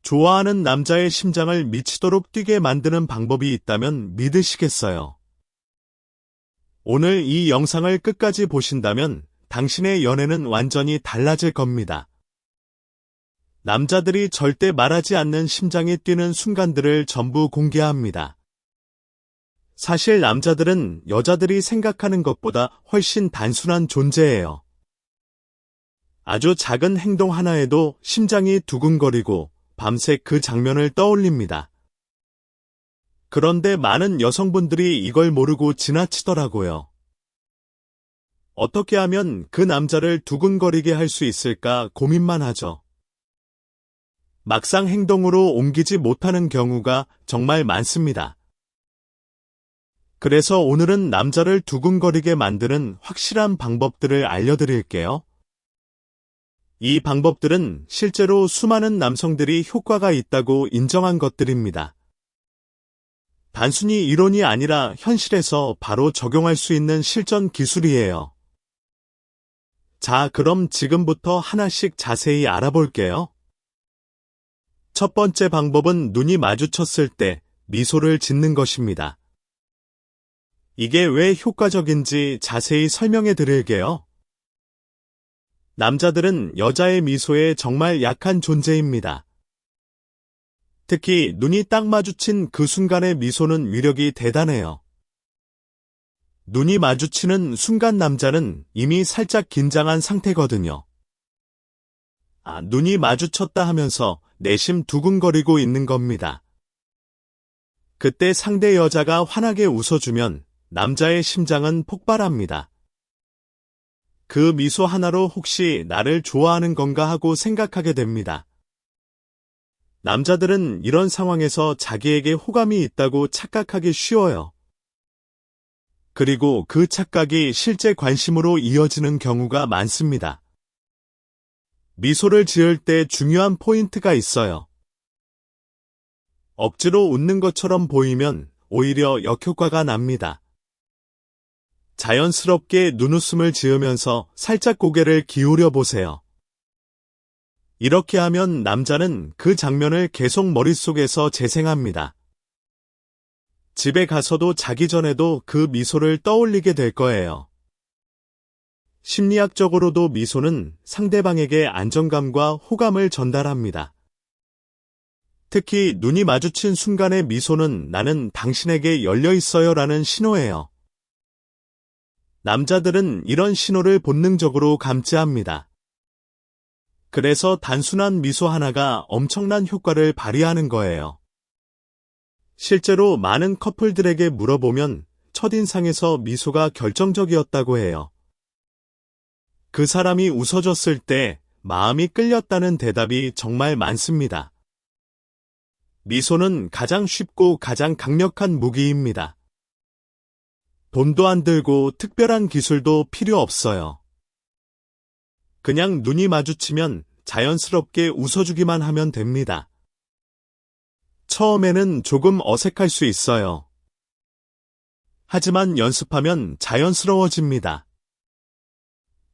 좋아하는 남자의 심장을 미치도록 뛰게 만드는 방법이 있다면 믿으시겠어요? 오늘 이 영상을 끝까지 보신다면 당신의 연애는 완전히 달라질 겁니다. 남자들이 절대 말하지 않는 심장이 뛰는 순간들을 전부 공개합니다. 사실 남자들은 여자들이 생각하는 것보다 훨씬 단순한 존재예요. 아주 작은 행동 하나에도 심장이 두근거리고 밤새 그 장면을 떠올립니다. 그런데 많은 여성분들이 이걸 모르고 지나치더라고요. 어떻게 하면 그 남자를 두근거리게 할 수 있을까 고민만 하죠. 막상 행동으로 옮기지 못하는 경우가 정말 많습니다. 그래서 오늘은 남자를 두근거리게 만드는 확실한 방법들을 알려드릴게요. 이 방법들은 실제로 수많은 남성들이 효과가 있다고 인정한 것들입니다. 단순히 이론이 아니라 현실에서 바로 적용할 수 있는 실전 기술이에요. 자, 그럼 지금부터 하나씩 자세히 알아볼게요. 첫 번째 방법은 눈이 마주쳤을 때 미소를 짓는 것입니다. 이게 왜 효과적인지 자세히 설명해 드릴게요. 남자들은 여자의 미소에 정말 약한 존재입니다. 특히 눈이 딱 마주친 그 순간의 미소는 위력이 대단해요. 눈이 마주치는 순간 남자는 이미 살짝 긴장한 상태거든요. 눈이 마주쳤다 하면서 내심 두근거리고 있는 겁니다. 그때 상대 여자가 환하게 웃어주면 남자의 심장은 폭발합니다. 그 미소 하나로 혹시 나를 좋아하는 건가 하고 생각하게 됩니다. 남자들은 이런 상황에서 자기에게 호감이 있다고 착각하기 쉬워요. 그리고 그 착각이 실제 관심으로 이어지는 경우가 많습니다. 미소를 지을 때 중요한 포인트가 있어요. 억지로 웃는 것처럼 보이면 오히려 역효과가 납니다. 자연스럽게 눈웃음을 지으면서 살짝 고개를 기울여 보세요. 이렇게 하면 남자는 그 장면을 계속 머릿속에서 재생합니다. 집에 가서도 자기 전에도 그 미소를 떠올리게 될 거예요. 심리학적으로도 미소는 상대방에게 안정감과 호감을 전달합니다. 특히 눈이 마주친 순간의 미소는 나는 당신에게 열려 있어요 라는 신호예요. 남자들은 이런 신호를 본능적으로 감지합니다. 그래서 단순한 미소 하나가 엄청난 효과를 발휘하는 거예요. 실제로 많은 커플들에게 물어보면 첫인상에서 미소가 결정적이었다고 해요. 그 사람이 웃어줬을 때 마음이 끌렸다는 대답이 정말 많습니다. 미소는 가장 쉽고 가장 강력한 무기입니다. 돈도 안 들고 특별한 기술도 필요 없어요. 그냥 눈이 마주치면 자연스럽게 웃어주기만 하면 됩니다. 처음에는 조금 어색할 수 있어요. 하지만 연습하면 자연스러워집니다.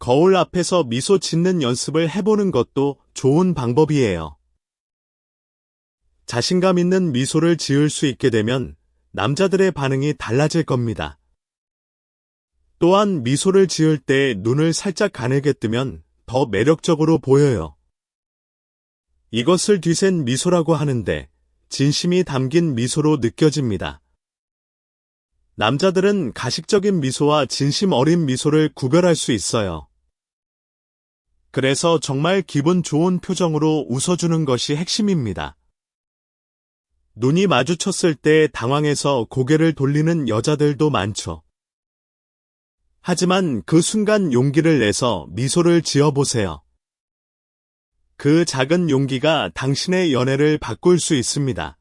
거울 앞에서 미소 짓는 연습을 해보는 것도 좋은 방법이에요. 자신감 있는 미소를 지을 수 있게 되면 남자들의 반응이 달라질 겁니다. 또한 미소를 지을 때 눈을 살짝 가늘게 뜨면 더 매력적으로 보여요. 이것을 뒤센 미소라고 하는데 진심이 담긴 미소로 느껴집니다. 남자들은 가식적인 미소와 진심 어린 미소를 구별할 수 있어요. 그래서 정말 기분 좋은 표정으로 웃어주는 것이 핵심입니다. 눈이 마주쳤을 때 당황해서 고개를 돌리는 여자들도 많죠. 하지만 그 순간 용기를 내서 미소를 지어보세요. 그 작은 용기가 당신의 연애를 바꿀 수 있습니다.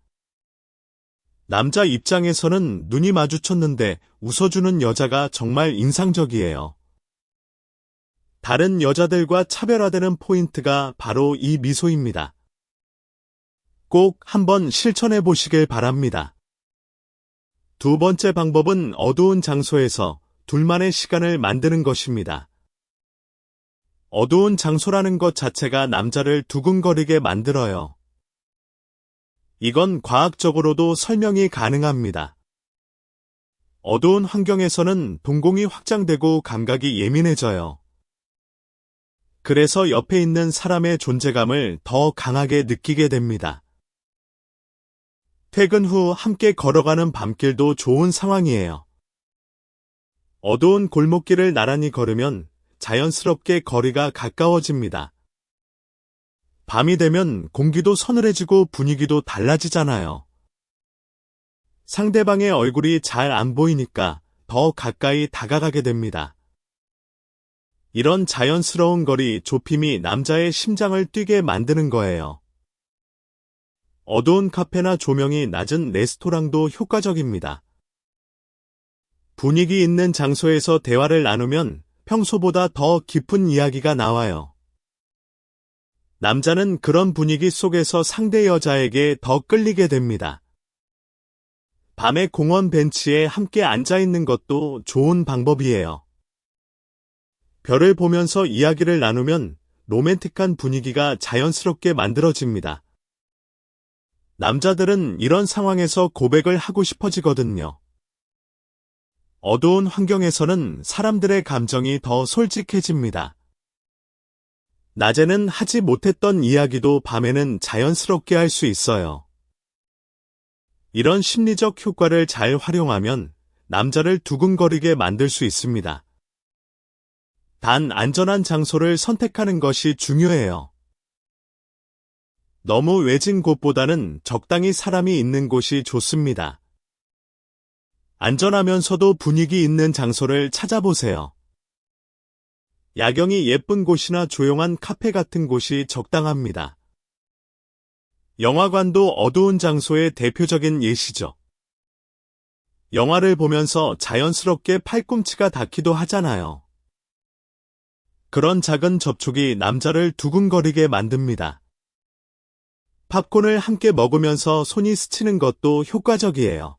남자 입장에서는 눈이 마주쳤는데 웃어주는 여자가 정말 인상적이에요. 다른 여자들과 차별화되는 포인트가 바로 이 미소입니다. 꼭 한번 실천해 보시길 바랍니다. 두 번째 방법은 어두운 장소에서 둘만의 시간을 만드는 것입니다. 어두운 장소라는 것 자체가 남자를 두근거리게 만들어요. 이건 과학적으로도 설명이 가능합니다. 어두운 환경에서는 동공이 확장되고 감각이 예민해져요. 그래서 옆에 있는 사람의 존재감을 더 강하게 느끼게 됩니다. 퇴근 후 함께 걸어가는 밤길도 좋은 상황이에요. 어두운 골목길을 나란히 걸으면 자연스럽게 거리가 가까워집니다. 밤이 되면 공기도 서늘해지고 분위기도 달라지잖아요. 상대방의 얼굴이 잘 안 보이니까 더 가까이 다가가게 됩니다. 이런 자연스러운 거리 좁힘이 남자의 심장을 뛰게 만드는 거예요. 어두운 카페나 조명이 낮은 레스토랑도 효과적입니다. 분위기 있는 장소에서 대화를 나누면 평소보다 더 깊은 이야기가 나와요. 남자는 그런 분위기 속에서 상대 여자에게 더 끌리게 됩니다. 밤에 공원 벤치에 함께 앉아 있는 것도 좋은 방법이에요. 별을 보면서 이야기를 나누면 로맨틱한 분위기가 자연스럽게 만들어집니다. 남자들은 이런 상황에서 고백을 하고 싶어지거든요. 어두운 환경에서는 사람들의 감정이 더 솔직해집니다. 낮에는 하지 못했던 이야기도 밤에는 자연스럽게 할 수 있어요. 이런 심리적 효과를 잘 활용하면 남자를 두근거리게 만들 수 있습니다. 단 안전한 장소를 선택하는 것이 중요해요. 너무 외진 곳보다는 적당히 사람이 있는 곳이 좋습니다. 안전하면서도 분위기 있는 장소를 찾아보세요. 야경이 예쁜 곳이나 조용한 카페 같은 곳이 적당합니다. 영화관도 어두운 장소의 대표적인 예시죠. 영화를 보면서 자연스럽게 팔꿈치가 닿기도 하잖아요. 그런 작은 접촉이 남자를 두근거리게 만듭니다. 팝콘을 함께 먹으면서 손이 스치는 것도 효과적이에요.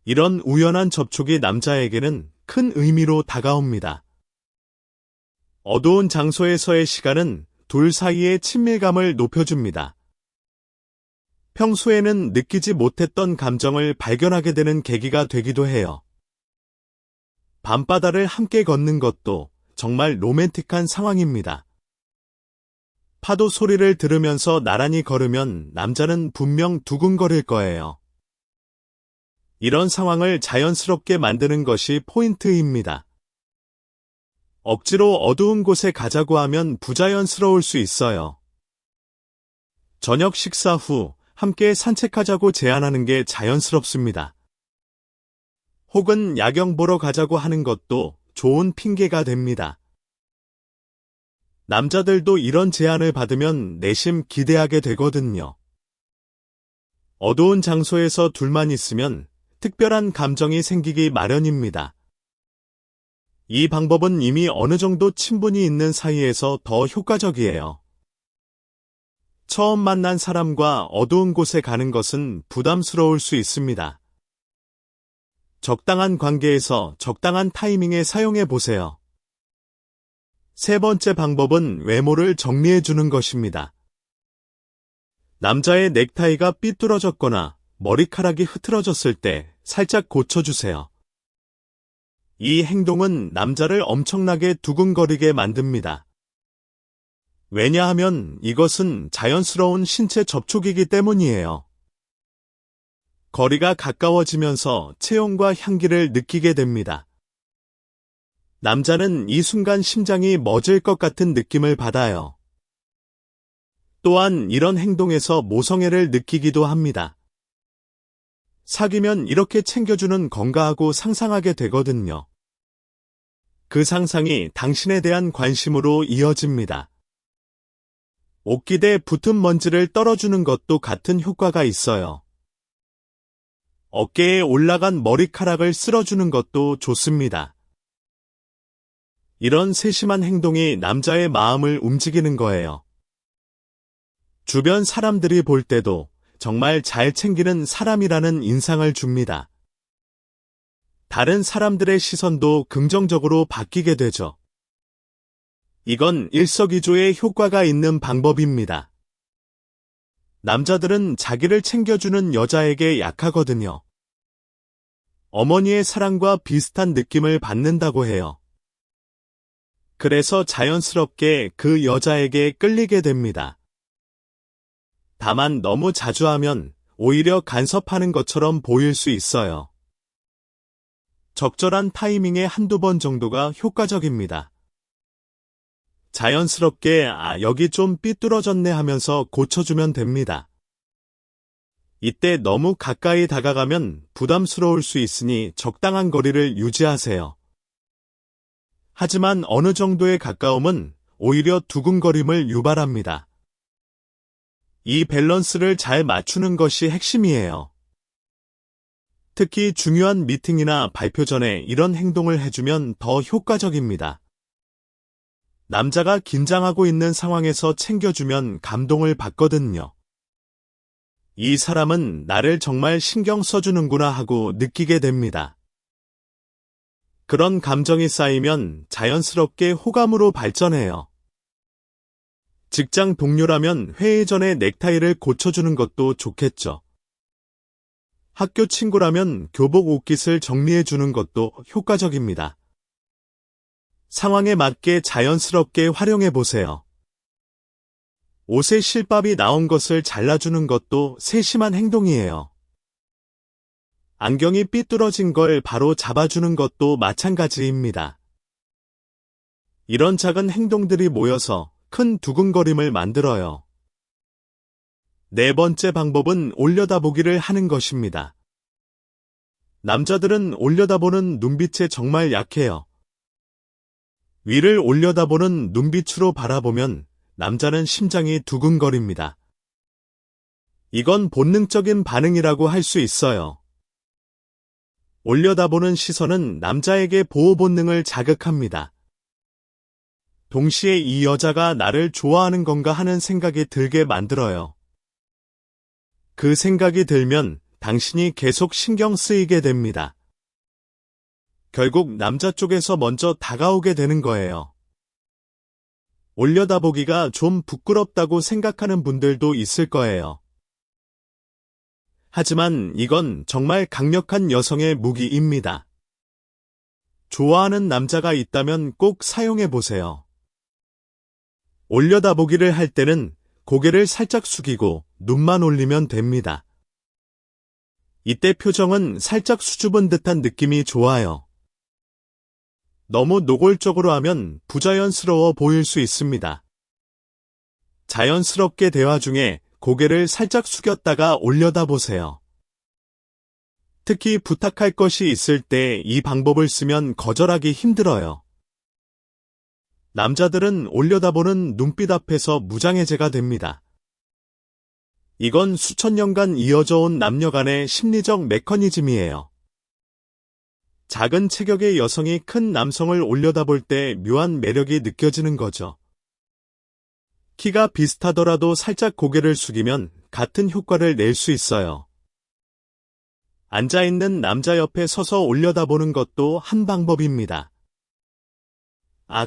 이런 우연한 접촉이 남자에게는 큰 의미로 다가옵니다. 어두운 장소에서의 시간은 둘 사이의 친밀감을 높여줍니다. 평소에는 느끼지 못했던 감정을 발견하게 되는 계기가 되기도 해요. 밤바다를 함께 걷는 것도 정말 로맨틱한 상황입니다. 파도 소리를 들으면서 나란히 걸으면 남자는 분명 두근거릴 거예요. 이런 상황을 자연스럽게 만드는 것이 포인트입니다. 억지로 어두운 곳에 가자고 하면 부자연스러울 수 있어요. 저녁 식사 후 함께 산책하자고 제안하는 게 자연스럽습니다. 혹은 야경 보러 가자고 하는 것도 좋은 핑계가 됩니다. 남자들도 이런 제안을 받으면 내심 기대하게 되거든요. 어두운 장소에서 둘만 있으면 특별한 감정이 생기기 마련입니다. 이 방법은 이미 어느 정도 친분이 있는 사이에서 더 효과적이에요. 처음 만난 사람과 어두운 곳에 가는 것은 부담스러울 수 있습니다. 적당한 관계에서 적당한 타이밍에 사용해 보세요. 세 번째 방법은 외모를 정리해 주는 것입니다. 남자의 넥타이가 삐뚤어졌거나 머리카락이 흐트러졌을 때 살짝 고쳐주세요. 이 행동은 남자를 엄청나게 두근거리게 만듭니다. 왜냐하면 이것은 자연스러운 신체 접촉이기 때문이에요. 거리가 가까워지면서 체온과 향기를 느끼게 됩니다. 남자는 이 순간 심장이 멎을 것 같은 느낌을 받아요. 또한 이런 행동에서 모성애를 느끼기도 합니다. 사귀면 이렇게 챙겨주는 건가하고 상상하게 되거든요. 그 상상이 당신에 대한 관심으로 이어집니다. 옷깃에 붙은 먼지를 떨어주는 것도 같은 효과가 있어요. 어깨에 올라간 머리카락을 쓸어주는 것도 좋습니다. 이런 세심한 행동이 남자의 마음을 움직이는 거예요. 주변 사람들이 볼 때도 정말 잘 챙기는 사람이라는 인상을 줍니다. 다른 사람들의 시선도 긍정적으로 바뀌게 되죠. 이건 일석이조의 효과가 있는 방법입니다. 남자들은 자기를 챙겨주는 여자에게 약하거든요. 어머니의 사랑과 비슷한 느낌을 받는다고 해요. 그래서 자연스럽게 그 여자에게 끌리게 됩니다. 다만 너무 자주 하면 오히려 간섭하는 것처럼 보일 수 있어요. 적절한 타이밍에 한두 번 정도가 효과적입니다. 자연스럽게 여기 좀 삐뚤어졌네 하면서 고쳐주면 됩니다. 이때 너무 가까이 다가가면 부담스러울 수 있으니 적당한 거리를 유지하세요. 하지만 어느 정도의 가까움은 오히려 두근거림을 유발합니다. 이 밸런스를 잘 맞추는 것이 핵심이에요. 특히 중요한 미팅이나 발표 전에 이런 행동을 해주면 더 효과적입니다. 남자가 긴장하고 있는 상황에서 챙겨주면 감동을 받거든요. 이 사람은 나를 정말 신경 써주는구나 하고 느끼게 됩니다. 그런 감정이 쌓이면 자연스럽게 호감으로 발전해요. 직장 동료라면 회의 전에 넥타이를 고쳐주는 것도 좋겠죠. 학교 친구라면 교복 옷깃을 정리해주는 것도 효과적입니다. 상황에 맞게 자연스럽게 활용해보세요. 옷에 실밥이 나온 것을 잘라주는 것도 세심한 행동이에요. 안경이 삐뚤어진 걸 바로 잡아주는 것도 마찬가지입니다. 이런 작은 행동들이 모여서 큰 두근거림을 만들어요. 네 번째 방법은 올려다보기를 하는 것입니다. 남자들은 올려다보는 눈빛에 정말 약해요. 위를 올려다보는 눈빛으로 바라보면 남자는 심장이 두근거립니다. 이건 본능적인 반응이라고 할 수 있어요. 올려다보는 시선은 남자에게 보호 본능을 자극합니다. 동시에 이 여자가 나를 좋아하는 건가 하는 생각이 들게 만들어요. 그 생각이 들면 당신이 계속 신경 쓰이게 됩니다. 결국 남자 쪽에서 먼저 다가오게 되는 거예요. 올려다보기가 좀 부끄럽다고 생각하는 분들도 있을 거예요. 하지만 이건 정말 강력한 여성의 무기입니다. 좋아하는 남자가 있다면 꼭 사용해 보세요. 올려다보기를 할 때는 고개를 살짝 숙이고 눈만 올리면 됩니다. 이때 표정은 살짝 수줍은 듯한 느낌이 좋아요. 너무 노골적으로 하면 부자연스러워 보일 수 있습니다. 자연스럽게 대화 중에 고개를 살짝 숙였다가 올려다보세요. 특히 부탁할 것이 있을 때 이 방법을 쓰면 거절하기 힘들어요. 남자들은 올려다보는 눈빛 앞에서 무장해제가 됩니다. 이건 수천 년간 이어져 온 남녀 간의 심리적 메커니즘이에요. 작은 체격의 여성이 큰 남성을 올려다볼 때 묘한 매력이 느껴지는 거죠. 키가 비슷하더라도 살짝 고개를 숙이면 같은 효과를 낼 수 있어요. 앉아있는 남자 옆에 서서 올려다보는 것도 한 방법입니다.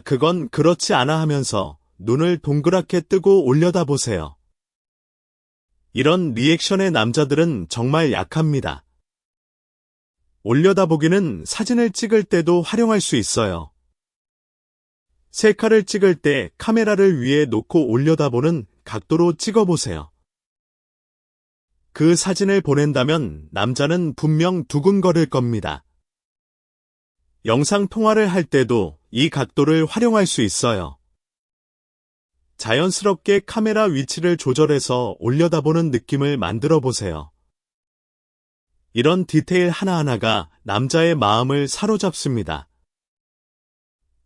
그건 그렇지 않아 하면서 눈을 동그랗게 뜨고 올려다보세요. 이런 리액션의 남자들은 정말 약합니다. 올려다보기는 사진을 찍을 때도 활용할 수 있어요. 셀카를 찍을 때 카메라를 위에 놓고 올려다보는 각도로 찍어보세요. 그 사진을 보낸다면 남자는 분명 두근거릴 겁니다. 영상 통화를 할 때도 이 각도를 활용할 수 있어요. 자연스럽게 카메라 위치를 조절해서 올려다보는 느낌을 만들어 보세요. 이런 디테일 하나하나가 남자의 마음을 사로잡습니다.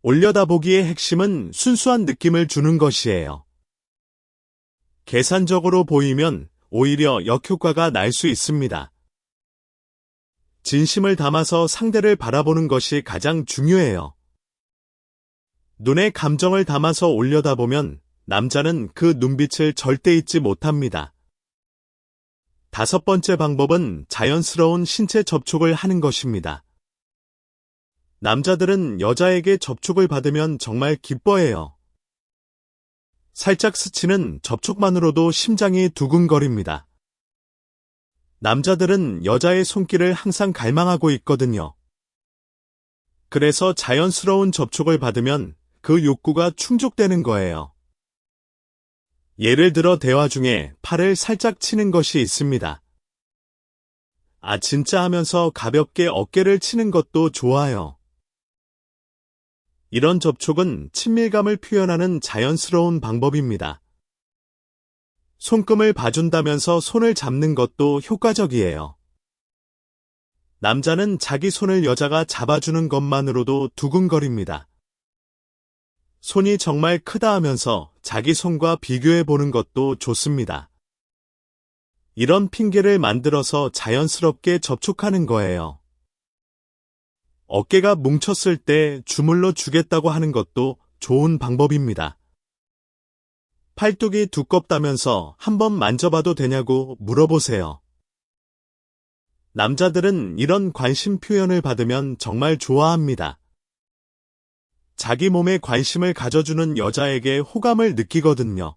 올려다보기의 핵심은 순수한 느낌을 주는 것이에요. 계산적으로 보이면 오히려 역효과가 날 수 있습니다. 진심을 담아서 상대를 바라보는 것이 가장 중요해요. 눈에 감정을 담아서 올려다보면 남자는 그 눈빛을 절대 잊지 못합니다. 다섯 번째 방법은 자연스러운 신체 접촉을 하는 것입니다. 남자들은 여자에게 접촉을 받으면 정말 기뻐해요. 살짝 스치는 접촉만으로도 심장이 두근거립니다. 남자들은 여자의 손길을 항상 갈망하고 있거든요. 그래서 자연스러운 접촉을 받으면 그 욕구가 충족되는 거예요. 예를 들어 대화 중에 팔을 살짝 치는 것이 있습니다. 아, 진짜 하면서 가볍게 어깨를 치는 것도 좋아요. 이런 접촉은 친밀감을 표현하는 자연스러운 방법입니다. 손금을 봐준다면서 손을 잡는 것도 효과적이에요. 남자는 자기 손을 여자가 잡아주는 것만으로도 두근거립니다. 손이 정말 크다 하면서 자기 손과 비교해 보는 것도 좋습니다. 이런 핑계를 만들어서 자연스럽게 접촉하는 거예요. 어깨가 뭉쳤을 때 주물러 주겠다고 하는 것도 좋은 방법입니다. 팔뚝이 두껍다면서 한번 만져봐도 되냐고 물어보세요. 남자들은 이런 관심 표현을 받으면 정말 좋아합니다. 자기 몸에 관심을 가져주는 여자에게 호감을 느끼거든요.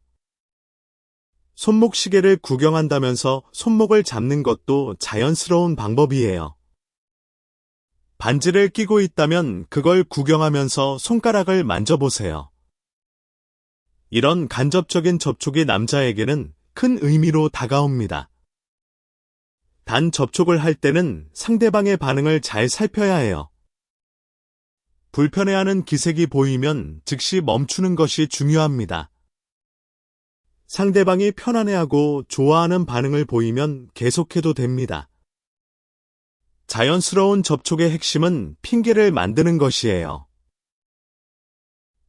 손목시계를 구경한다면서 손목을 잡는 것도 자연스러운 방법이에요. 반지를 끼고 있다면 그걸 구경하면서 손가락을 만져보세요. 이런 간접적인 접촉이 남자에게는 큰 의미로 다가옵니다. 단 접촉을 할 때는 상대방의 반응을 잘 살펴야 해요. 불편해하는 기색이 보이면 즉시 멈추는 것이 중요합니다. 상대방이 편안해하고 좋아하는 반응을 보이면 계속해도 됩니다. 자연스러운 접촉의 핵심은 핑계를 만드는 것이에요.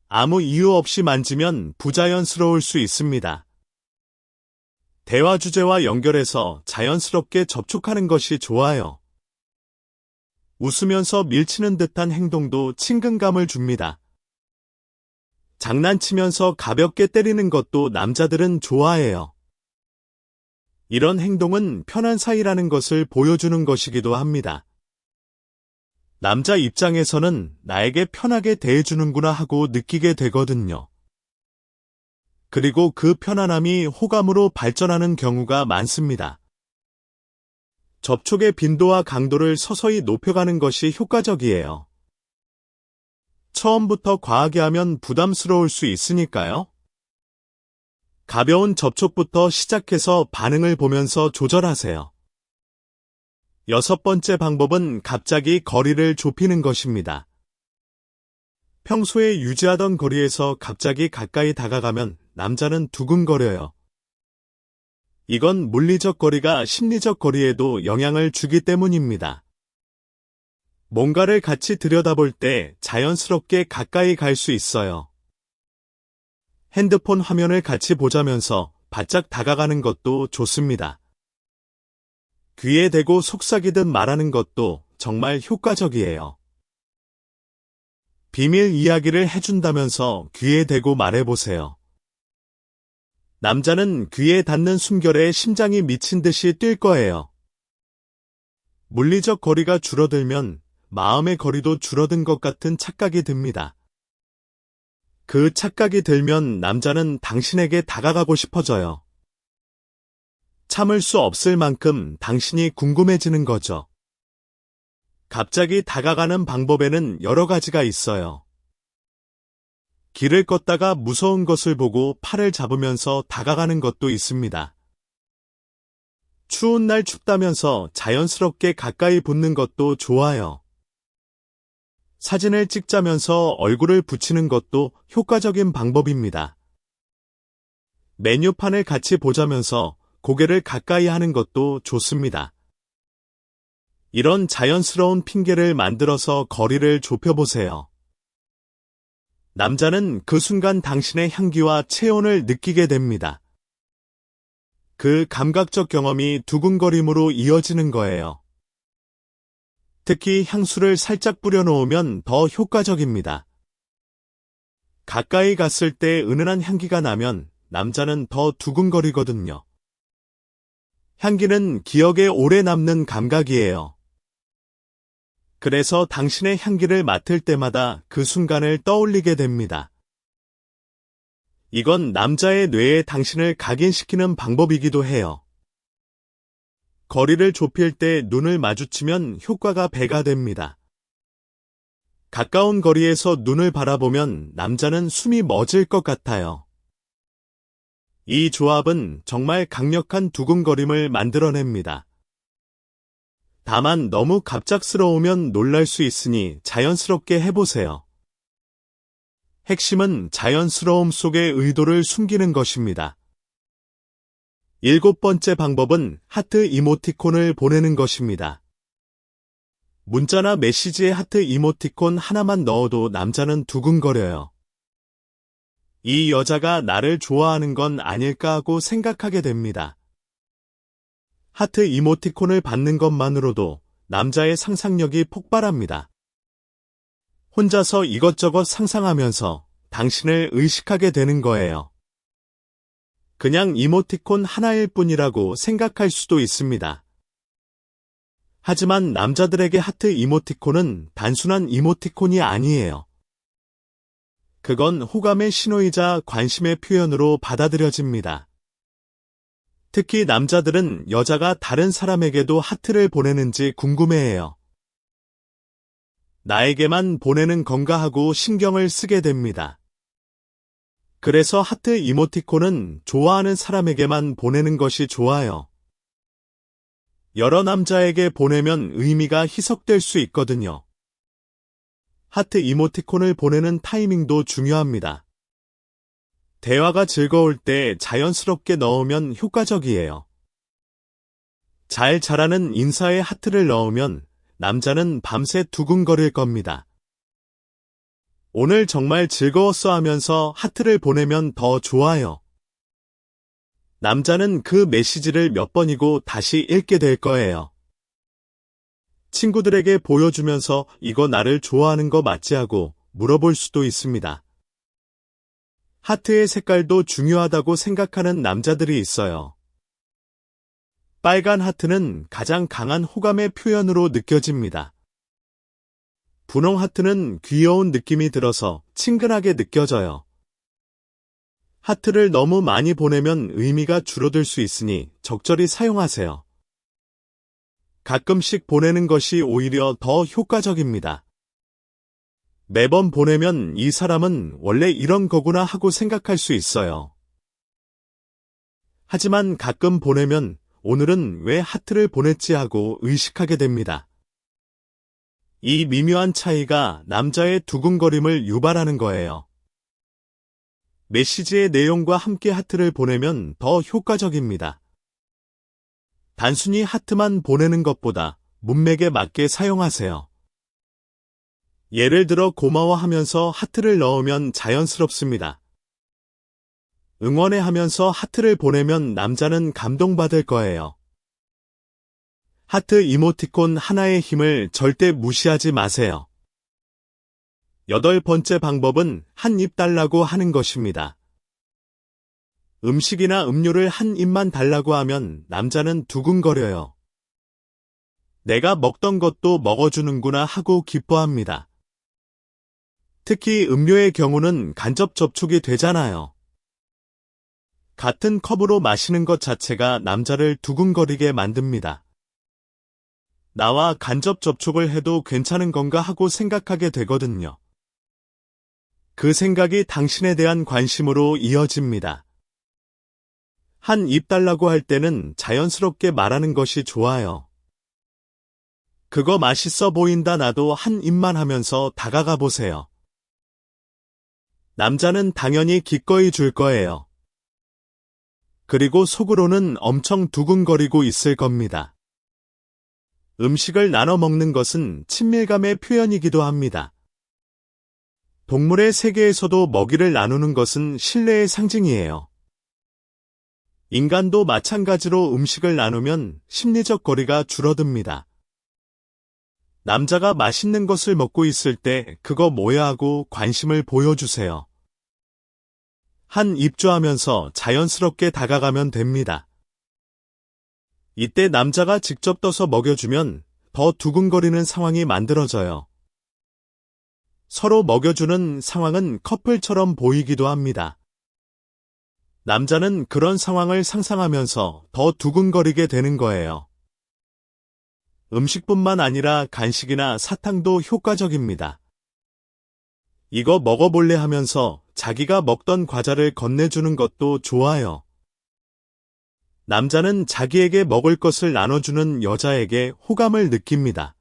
아무 이유 없이 만지면 부자연스러울 수 있습니다. 대화 주제와 연결해서 자연스럽게 접촉하는 것이 좋아요. 웃으면서 밀치는 듯한 행동도 친근감을 줍니다. 장난치면서 가볍게 때리는 것도 남자들은 좋아해요. 이런 행동은 편한 사이라는 것을 보여주는 것이기도 합니다. 남자 입장에서는 나에게 편하게 대해주는구나 하고 느끼게 되거든요. 그리고 그 편안함이 호감으로 발전하는 경우가 많습니다. 접촉의 빈도와 강도를 서서히 높여가는 것이 효과적이에요. 처음부터 과하게 하면 부담스러울 수 있으니까요. 가벼운 접촉부터 시작해서 반응을 보면서 조절하세요. 6번째 방법은 갑자기 거리를 좁히는 것입니다. 평소에 유지하던 거리에서 갑자기 가까이 다가가면 남자는 두근거려요. 이건 물리적 거리가 심리적 거리에도 영향을 주기 때문입니다. 뭔가를 같이 들여다볼 때 자연스럽게 가까이 갈 수 있어요. 핸드폰 화면을 같이 보자면서 바짝 다가가는 것도 좋습니다. 귀에 대고 속삭이듯 말하는 것도 정말 효과적이에요. 비밀 이야기를 해준다면서 귀에 대고 말해보세요. 남자는 귀에 닿는 숨결에 심장이 미친 듯이 뛸 거예요. 물리적 거리가 줄어들면 마음의 거리도 줄어든 것 같은 착각이 듭니다. 그 착각이 들면 남자는 당신에게 다가가고 싶어져요. 참을 수 없을 만큼 당신이 궁금해지는 거죠. 갑자기 다가가는 방법에는 여러 가지가 있어요. 길을 걷다가 무서운 것을 보고 팔을 잡으면서 다가가는 것도 있습니다. 추운 날 춥다면서 자연스럽게 가까이 붙는 것도 좋아요. 사진을 찍자면서 얼굴을 붙이는 것도 효과적인 방법입니다. 메뉴판을 같이 보자면서 고개를 가까이 하는 것도 좋습니다. 이런 자연스러운 핑계를 만들어서 거리를 좁혀보세요. 남자는 그 순간 당신의 향기와 체온을 느끼게 됩니다. 그 감각적 경험이 두근거림으로 이어지는 거예요. 특히 향수를 살짝 뿌려놓으면 더 효과적입니다. 가까이 갔을 때 은은한 향기가 나면 남자는 더 두근거리거든요. 향기는 기억에 오래 남는 감각이에요. 그래서 당신의 향기를 맡을 때마다 그 순간을 떠올리게 됩니다. 이건 남자의 뇌에 당신을 각인시키는 방법이기도 해요. 거리를 좁힐 때 눈을 마주치면 효과가 배가 됩니다. 가까운 거리에서 눈을 바라보면 남자는 숨이 멎을 것 같아요. 이 조합은 정말 강력한 두근거림을 만들어냅니다. 다만 너무 갑작스러우면 놀랄 수 있으니 자연스럽게 해보세요. 핵심은 자연스러움 속에 의도를 숨기는 것입니다. 7번째 방법은 하트 이모티콘을 보내는 것입니다. 문자나 메시지에 하트 이모티콘 하나만 넣어도 남자는 두근거려요. 이 여자가 나를 좋아하는 건 아닐까 하고 생각하게 됩니다. 하트 이모티콘을 받는 것만으로도 남자의 상상력이 폭발합니다. 혼자서 이것저것 상상하면서 당신을 의식하게 되는 거예요. 그냥 이모티콘 하나일 뿐이라고 생각할 수도 있습니다. 하지만 남자들에게 하트 이모티콘은 단순한 이모티콘이 아니에요. 그건 호감의 신호이자 관심의 표현으로 받아들여집니다. 특히 남자들은 여자가 다른 사람에게도 하트를 보내는지 궁금해해요. 나에게만 보내는 건가 하고 신경을 쓰게 됩니다. 그래서 하트 이모티콘은 좋아하는 사람에게만 보내는 것이 좋아요. 여러 남자에게 보내면 의미가 희석될 수 있거든요. 하트 이모티콘을 보내는 타이밍도 중요합니다. 대화가 즐거울 때 자연스럽게 넣으면 효과적이에요. 잘 자라는 인사에 하트를 넣으면 남자는 밤새 두근거릴 겁니다. 오늘 정말 즐거웠어 하면서 하트를 보내면 더 좋아요. 남자는 그 메시지를 몇 번이고 다시 읽게 될 거예요. 친구들에게 보여주면서 이거 나를 좋아하는 거 맞지 하고 물어볼 수도 있습니다. 하트의 색깔도 중요하다고 생각하는 남자들이 있어요. 빨간 하트는 가장 강한 호감의 표현으로 느껴집니다. 분홍 하트는 귀여운 느낌이 들어서 친근하게 느껴져요. 하트를 너무 많이 보내면 의미가 줄어들 수 있으니 적절히 사용하세요. 가끔씩 보내는 것이 오히려 더 효과적입니다. 매번 보내면 이 사람은 원래 이런 거구나 하고 생각할 수 있어요. 하지만 가끔 보내면 오늘은 왜 하트를 보냈지 하고 의식하게 됩니다. 이 미묘한 차이가 남자의 두근거림을 유발하는 거예요. 메시지의 내용과 함께 하트를 보내면 더 효과적입니다. 단순히 하트만 보내는 것보다 문맥에 맞게 사용하세요. 예를 들어 고마워하면서 하트를 넣으면 자연스럽습니다. 응원해 하면서 하트를 보내면 남자는 감동받을 거예요. 하트 이모티콘 하나의 힘을 절대 무시하지 마세요. 8번째 방법은 한 입 달라고 하는 것입니다. 음식이나 음료를 한 입만 달라고 하면 남자는 두근거려요. 내가 먹던 것도 먹어주는구나 하고 기뻐합니다. 특히 음료의 경우는 간접 접촉이 되잖아요. 같은 컵으로 마시는 것 자체가 남자를 두근거리게 만듭니다. 나와 간접 접촉을 해도 괜찮은 건가 하고 생각하게 되거든요. 그 생각이 당신에 대한 관심으로 이어집니다. 한 입 달라고 할 때는 자연스럽게 말하는 것이 좋아요. 그거 맛있어 보인다 나도 한 입만 하면서 다가가 보세요. 남자는 당연히 기꺼이 줄 거예요. 그리고 속으로는 엄청 두근거리고 있을 겁니다. 음식을 나눠 먹는 것은 친밀감의 표현이기도 합니다. 동물의 세계에서도 먹이를 나누는 것은 신뢰의 상징이에요. 인간도 마찬가지로 음식을 나누면 심리적 거리가 줄어듭니다. 남자가 맛있는 것을 먹고 있을 때 그거 뭐야 하고 관심을 보여주세요. 한 입조하면서 자연스럽게 다가가면 됩니다. 이때 남자가 직접 떠서 먹여주면 더 두근거리는 상황이 만들어져요. 서로 먹여주는 상황은 커플처럼 보이기도 합니다. 남자는 그런 상황을 상상하면서 더 두근거리게 되는 거예요. 음식뿐만 아니라 간식이나 사탕도 효과적입니다. 이거 먹어볼래 하면서 자기가 먹던 과자를 건네주는 것도 좋아요. 남자는 자기에게 먹을 것을 나눠주는 여자에게 호감을 느낍니다.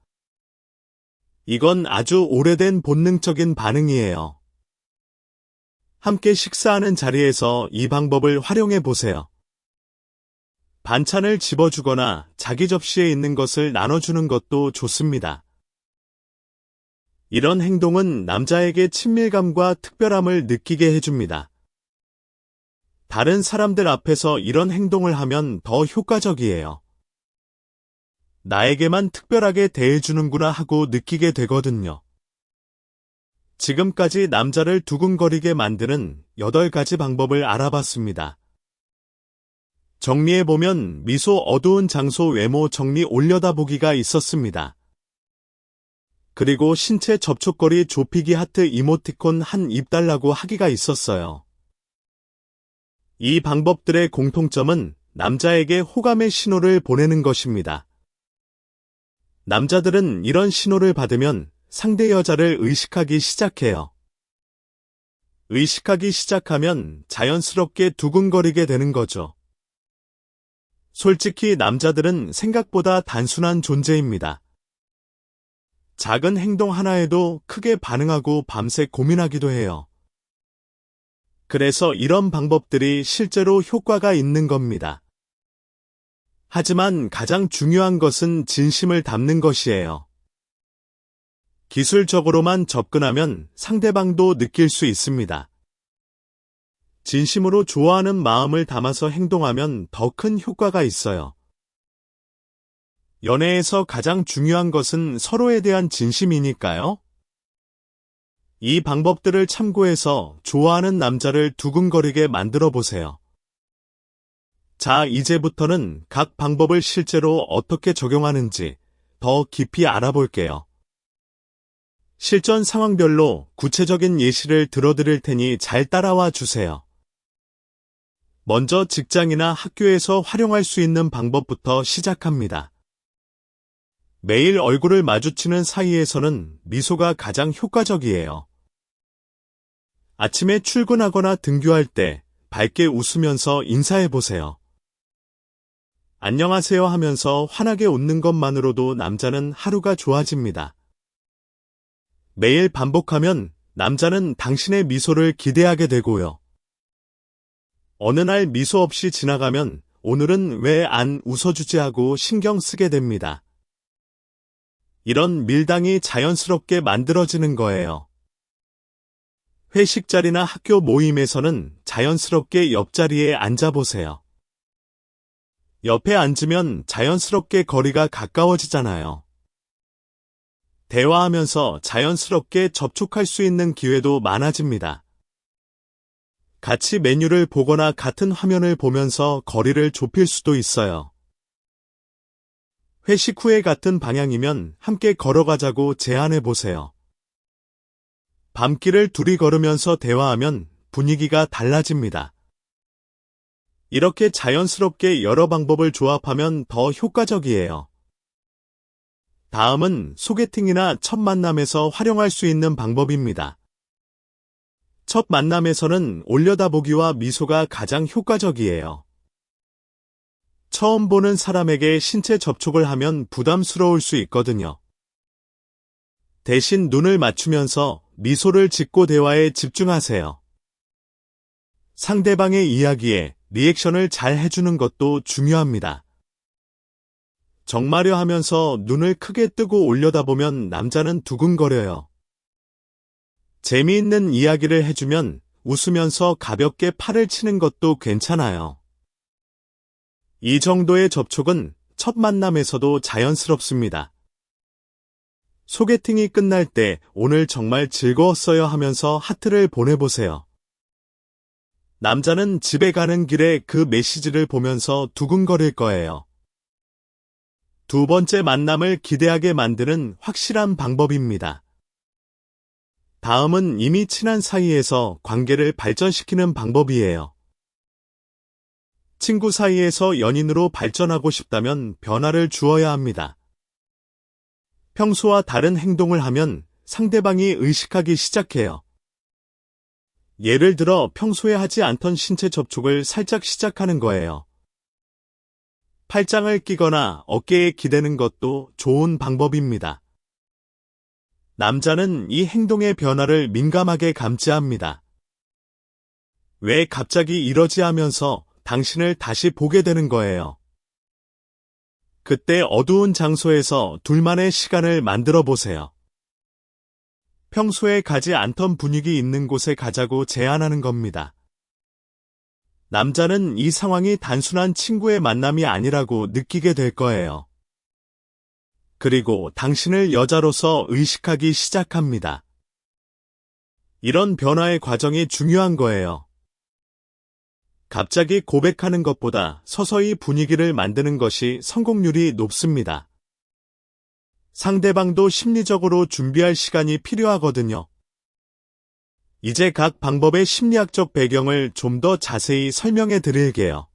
이건 아주 오래된 본능적인 반응이에요. 함께 식사하는 자리에서 이 방법을 활용해 보세요. 반찬을 집어주거나 자기 접시에 있는 것을 나눠주는 것도 좋습니다. 이런 행동은 남자에게 친밀감과 특별함을 느끼게 해줍니다. 다른 사람들 앞에서 이런 행동을 하면 더 효과적이에요. 나에게만 특별하게 대해주는구나 하고 느끼게 되거든요. 지금까지 남자를 두근거리게 만드는 8가지 방법을 알아봤습니다. 정리해보면 미소 어두운 장소 외모 정리 올려다보기가 있었습니다. 그리고 신체 접촉거리 좁히기 하트 이모티콘 한 입 달라고 하기가 있었어요. 이 방법들의 공통점은 남자에게 호감의 신호를 보내는 것입니다. 남자들은 이런 신호를 받으면 상대 여자를 의식하기 시작해요. 의식하기 시작하면 자연스럽게 두근거리게 되는 거죠. 솔직히 남자들은 생각보다 단순한 존재입니다. 작은 행동 하나에도 크게 반응하고 밤새 고민하기도 해요. 그래서 이런 방법들이 실제로 효과가 있는 겁니다. 하지만 가장 중요한 것은 진심을 담는 것이에요. 기술적으로만 접근하면 상대방도 느낄 수 있습니다. 진심으로 좋아하는 마음을 담아서 행동하면 더 큰 효과가 있어요. 연애에서 가장 중요한 것은 서로에 대한 진심이니까요. 이 방법들을 참고해서 좋아하는 남자를 두근거리게 만들어 보세요. 자, 이제부터는 각 방법을 실제로 어떻게 적용하는지 더 깊이 알아볼게요. 실전 상황별로 구체적인 예시를 들어드릴 테니 잘 따라와 주세요. 먼저 직장이나 학교에서 활용할 수 있는 방법부터 시작합니다. 매일 얼굴을 마주치는 사이에서는 미소가 가장 효과적이에요. 아침에 출근하거나 등교할 때 밝게 웃으면서 인사해 보세요. 안녕하세요 하면서 환하게 웃는 것만으로도 남자는 하루가 좋아집니다. 매일 반복하면 남자는 당신의 미소를 기대하게 되고요. 어느 날 미소 없이 지나가면 오늘은 왜 안 웃어주지 하고 신경 쓰게 됩니다. 이런 밀당이 자연스럽게 만들어지는 거예요. 회식 자리나 학교 모임에서는 자연스럽게 옆자리에 앉아보세요. 옆에 앉으면 자연스럽게 거리가 가까워지잖아요. 대화하면서 자연스럽게 접촉할 수 있는 기회도 많아집니다. 같이 메뉴를 보거나 같은 화면을 보면서 거리를 좁힐 수도 있어요. 회식 후에 같은 방향이면 함께 걸어가자고 제안해 보세요. 밤길을 둘이 걸으면서 대화하면 분위기가 달라집니다. 이렇게 자연스럽게 여러 방법을 조합하면 더 효과적이에요. 다음은 소개팅이나 첫 만남에서 활용할 수 있는 방법입니다. 첫 만남에서는 올려다보기와 미소가 가장 효과적이에요. 처음 보는 사람에게 신체 접촉을 하면 부담스러울 수 있거든요. 대신 눈을 맞추면서 미소를 짓고 대화에 집중하세요. 상대방의 이야기에 리액션을 잘 해주는 것도 중요합니다. 정말요 하면서 눈을 크게 뜨고 올려다보면 남자는 두근거려요. 재미있는 이야기를 해주면 웃으면서 가볍게 팔을 치는 것도 괜찮아요. 이 정도의 접촉은 첫 만남에서도 자연스럽습니다. 소개팅이 끝날 때 오늘 정말 즐거웠어요 하면서 하트를 보내보세요. 남자는 집에 가는 길에 그 메시지를 보면서 두근거릴 거예요. 두 번째 만남을 기대하게 만드는 확실한 방법입니다. 다음은 이미 친한 사이에서 관계를 발전시키는 방법이에요. 친구 사이에서 연인으로 발전하고 싶다면 변화를 주어야 합니다. 평소와 다른 행동을 하면 상대방이 의식하기 시작해요. 예를 들어 평소에 하지 않던 신체 접촉을 살짝 시작하는 거예요. 팔짱을 끼거나 어깨에 기대는 것도 좋은 방법입니다. 남자는 이 행동의 변화를 민감하게 감지합니다. 왜 갑자기 이러지 하면서 당신을 다시 보게 되는 거예요. 그때 어두운 장소에서 둘만의 시간을 만들어 보세요. 평소에 가지 않던 분위기 있는 곳에 가자고 제안하는 겁니다. 남자는 이 상황이 단순한 친구의 만남이 아니라고 느끼게 될 거예요. 그리고 당신을 여자로서 의식하기 시작합니다. 이런 변화의 과정이 중요한 거예요. 갑자기 고백하는 것보다 서서히 분위기를 만드는 것이 성공률이 높습니다. 상대방도 심리적으로 준비할 시간이 필요하거든요. 이제 각 방법의 심리학적 배경을 좀 더 자세히 설명해 드릴게요.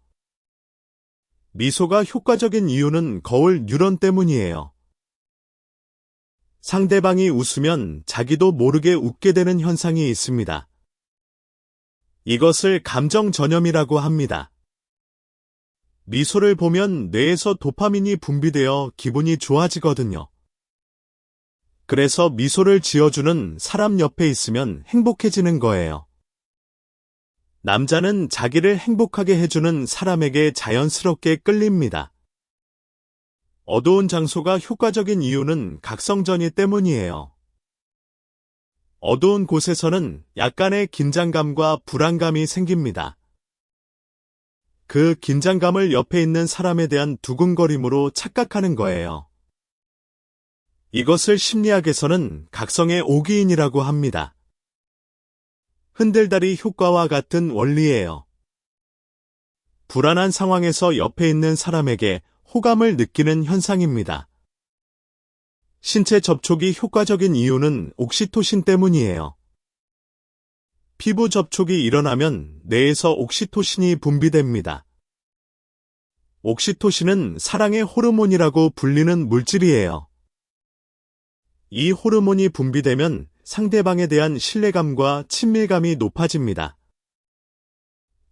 미소가 효과적인 이유는 거울 뉴런 때문이에요. 상대방이 웃으면 자기도 모르게 웃게 되는 현상이 있습니다. 이것을 감정 전염이라고 합니다. 미소를 보면 뇌에서 도파민이 분비되어 기분이 좋아지거든요. 그래서 미소를 지어주는 사람 옆에 있으면 행복해지는 거예요. 남자는 자기를 행복하게 해주는 사람에게 자연스럽게 끌립니다. 어두운 장소가 효과적인 이유는 각성전이 때문이에요. 어두운 곳에서는 약간의 긴장감과 불안감이 생깁니다. 그 긴장감을 옆에 있는 사람에 대한 두근거림으로 착각하는 거예요. 이것을 심리학에서는 각성의 오기인이라고 합니다. 흔들다리 효과와 같은 원리예요. 불안한 상황에서 옆에 있는 사람에게 호감을 느끼는 현상입니다. 신체 접촉이 효과적인 이유는 옥시토신 때문이에요. 피부 접촉이 일어나면 뇌에서 옥시토신이 분비됩니다. 옥시토신은 사랑의 호르몬이라고 불리는 물질이에요. 이 호르몬이 분비되면 상대방에 대한 신뢰감과 친밀감이 높아집니다.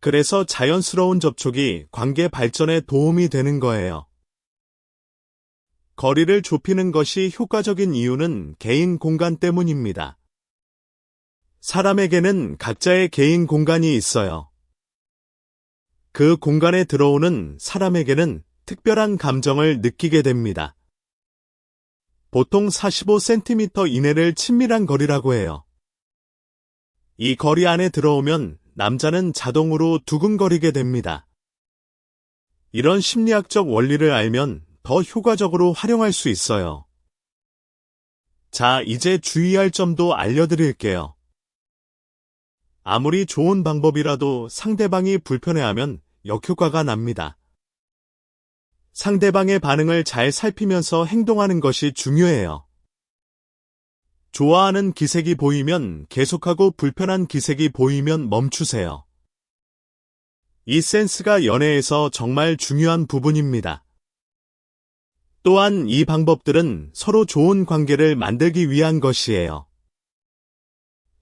그래서 자연스러운 접촉이 관계 발전에 도움이 되는 거예요. 거리를 좁히는 것이 효과적인 이유는 개인 공간 때문입니다. 사람에게는 각자의 개인 공간이 있어요. 그 공간에 들어오는 사람에게는 특별한 감정을 느끼게 됩니다. 보통 45cm 이내를 친밀한 거리라고 해요. 이 거리 안에 들어오면 남자는 자동으로 두근거리게 됩니다. 이런 심리학적 원리를 알면 더 효과적으로 활용할 수 있어요. 자, 이제 주의할 점도 알려드릴게요. 아무리 좋은 방법이라도 상대방이 불편해하면 역효과가 납니다. 상대방의 반응을 잘 살피면서 행동하는 것이 중요해요. 좋아하는 기색이 보이면 계속하고 불편한 기색이 보이면 멈추세요. 이 센스가 연애에서 정말 중요한 부분입니다. 또한 이 방법들은 서로 좋은 관계를 만들기 위한 것이에요.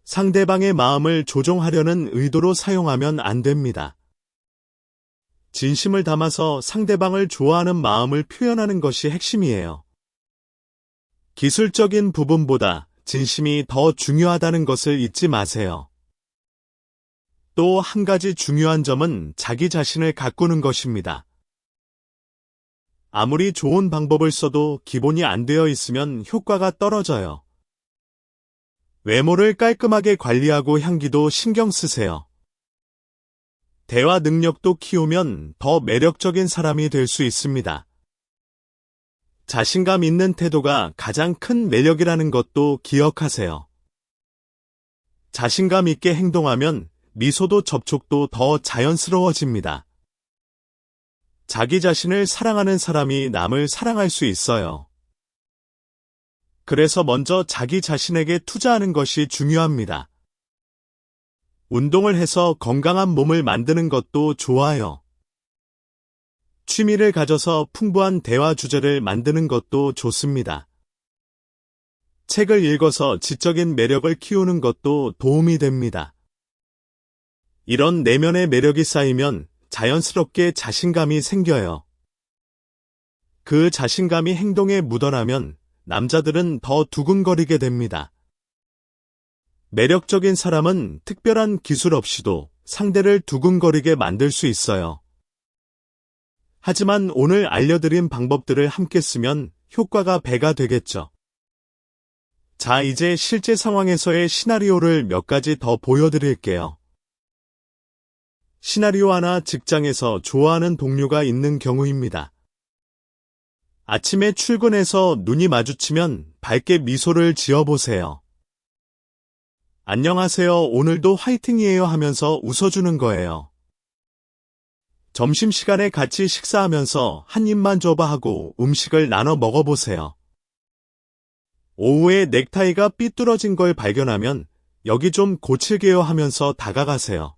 상대방의 마음을 조종하려는 의도로 사용하면 안 됩니다. 진심을 담아서 상대방을 좋아하는 마음을 표현하는 것이 핵심이에요. 기술적인 부분보다 진심이 더 중요하다는 것을 잊지 마세요. 또 한 가지 중요한 점은 자기 자신을 가꾸는 것입니다. 아무리 좋은 방법을 써도 기본이 안 되어 있으면 효과가 떨어져요. 외모를 깔끔하게 관리하고 향기도 신경 쓰세요. 대화 능력도 키우면 더 매력적인 사람이 될 수 있습니다. 자신감 있는 태도가 가장 큰 매력이라는 것도 기억하세요. 자신감 있게 행동하면 미소도 접촉도 더 자연스러워집니다. 자기 자신을 사랑하는 사람이 남을 사랑할 수 있어요. 그래서 먼저 자기 자신에게 투자하는 것이 중요합니다. 운동을 해서 건강한 몸을 만드는 것도 좋아요. 취미를 가져서 풍부한 대화 주제를 만드는 것도 좋습니다. 책을 읽어서 지적인 매력을 키우는 것도 도움이 됩니다. 이런 내면의 매력이 쌓이면 자연스럽게 자신감이 생겨요. 그 자신감이 행동에 묻어나면 남자들은 더 두근거리게 됩니다. 매력적인 사람은 특별한 기술 없이도 상대를 두근거리게 만들 수 있어요. 하지만 오늘 알려드린 방법들을 함께 쓰면 효과가 배가 되겠죠. 자, 이제 실제 상황에서의 시나리오를 몇 가지 더 보여드릴게요. 시나리오 하나, 직장에서 좋아하는 동료가 있는 경우입니다. 아침에 출근해서 눈이 마주치면 밝게 미소를 지어보세요. 안녕하세요, 오늘도 화이팅이에요 하면서 웃어주는 거예요. 점심시간에 같이 식사하면서 한 입만 줘봐 하고 음식을 나눠 먹어보세요. 오후에 넥타이가 삐뚤어진 걸 발견하면 여기 좀 고칠게요 하면서 다가가세요.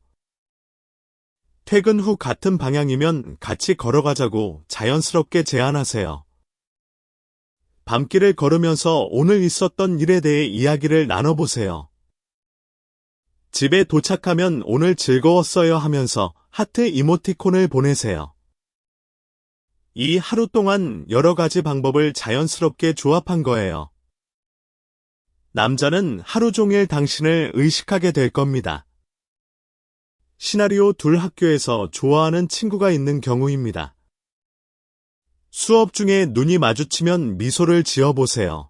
퇴근 후 같은 방향이면 같이 걸어가자고 자연스럽게 제안하세요. 밤길을 걸으면서 오늘 있었던 일에 대해 이야기를 나눠보세요. 집에 도착하면 오늘 즐거웠어요 하면서 하트 이모티콘을 보내세요. 이 하루 동안 여러 가지 방법을 자연스럽게 조합한 거예요. 남자는 하루 종일 당신을 의식하게 될 겁니다. 시나리오 2, 학교에서 좋아하는 친구가 있는 경우입니다. 수업 중에 눈이 마주치면 미소를 지어보세요.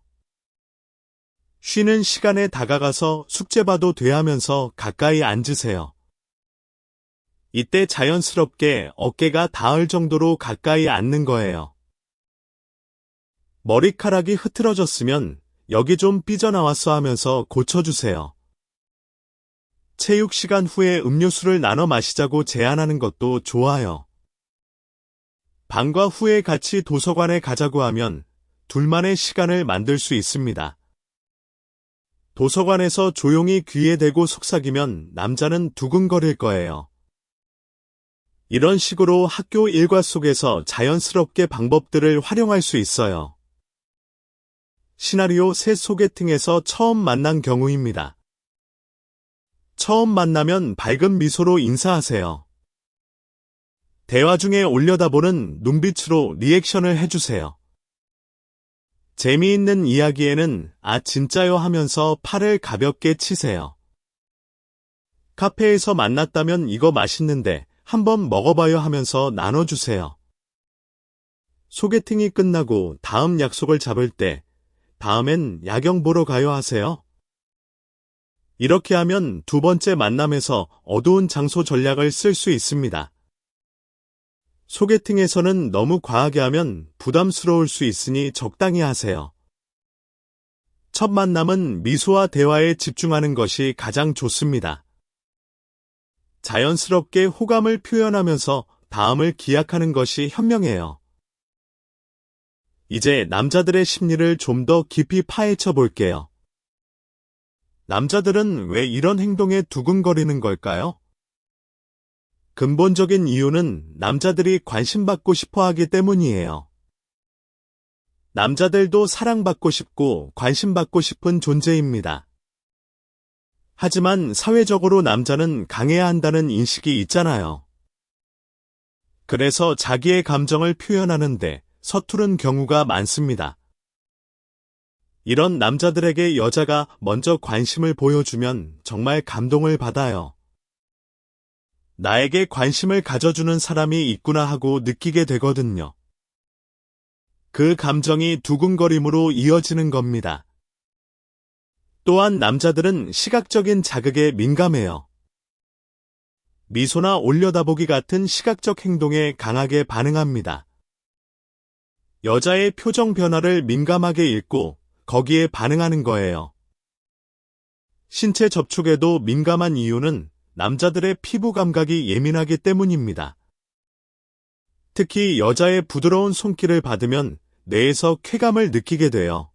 쉬는 시간에 다가가서 숙제 봐도 돼 하면서 가까이 앉으세요. 이때 자연스럽게 어깨가 닿을 정도로 가까이 앉는 거예요. 머리카락이 흐트러졌으면 여기 좀 삐져나왔어 하면서 고쳐주세요. 체육 시간 후에 음료수를 나눠 마시자고 제안하는 것도 좋아요. 방과 후에 같이 도서관에 가자고 하면 둘만의 시간을 만들 수 있습니다. 도서관에서 조용히 귀에 대고 속삭이면 남자는 두근거릴 거예요. 이런 식으로 학교 일과 속에서 자연스럽게 방법들을 활용할 수 있어요. 시나리오 3, 소개팅에서 처음 만난 경우입니다. 처음 만나면 밝은 미소로 인사하세요. 대화 중에 올려다보는 눈빛으로 리액션을 해주세요. 재미있는 이야기에는 아 진짜요 하면서 팔을 가볍게 치세요. 카페에서 만났다면 이거 맛있는데 한번 먹어봐요 하면서 나눠주세요. 소개팅이 끝나고 다음 약속을 잡을 때 다음엔 야경 보러 가요 하세요. 이렇게 하면 두 번째 만남에서 어두운 장소 전략을 쓸 수 있습니다. 소개팅에서는 너무 과하게 하면 부담스러울 수 있으니 적당히 하세요. 첫 만남은 미소와 대화에 집중하는 것이 가장 좋습니다. 자연스럽게 호감을 표현하면서 다음을 기약하는 것이 현명해요. 이제 남자들의 심리를 좀 더 깊이 파헤쳐 볼게요. 남자들은 왜 이런 행동에 두근거리는 걸까요? 근본적인 이유는 남자들이 관심받고 싶어 하기 때문이에요. 남자들도 사랑받고 싶고 관심받고 싶은 존재입니다. 하지만 사회적으로 남자는 강해야 한다는 인식이 있잖아요. 그래서 자기의 감정을 표현하는데 서투른 경우가 많습니다. 이런 남자들에게 여자가 먼저 관심을 보여주면 정말 감동을 받아요. 나에게 관심을 가져주는 사람이 있구나 하고 느끼게 되거든요. 그 감정이 두근거림으로 이어지는 겁니다. 또한 남자들은 시각적인 자극에 민감해요. 미소나 올려다보기 같은 시각적 행동에 강하게 반응합니다. 여자의 표정 변화를 민감하게 읽고 거기에 반응하는 거예요. 신체 접촉에도 민감한 이유는 남자들의 피부 감각이 예민하기 때문입니다. 특히 여자의 부드러운 손길을 받으면 뇌에서 쾌감을 느끼게 돼요.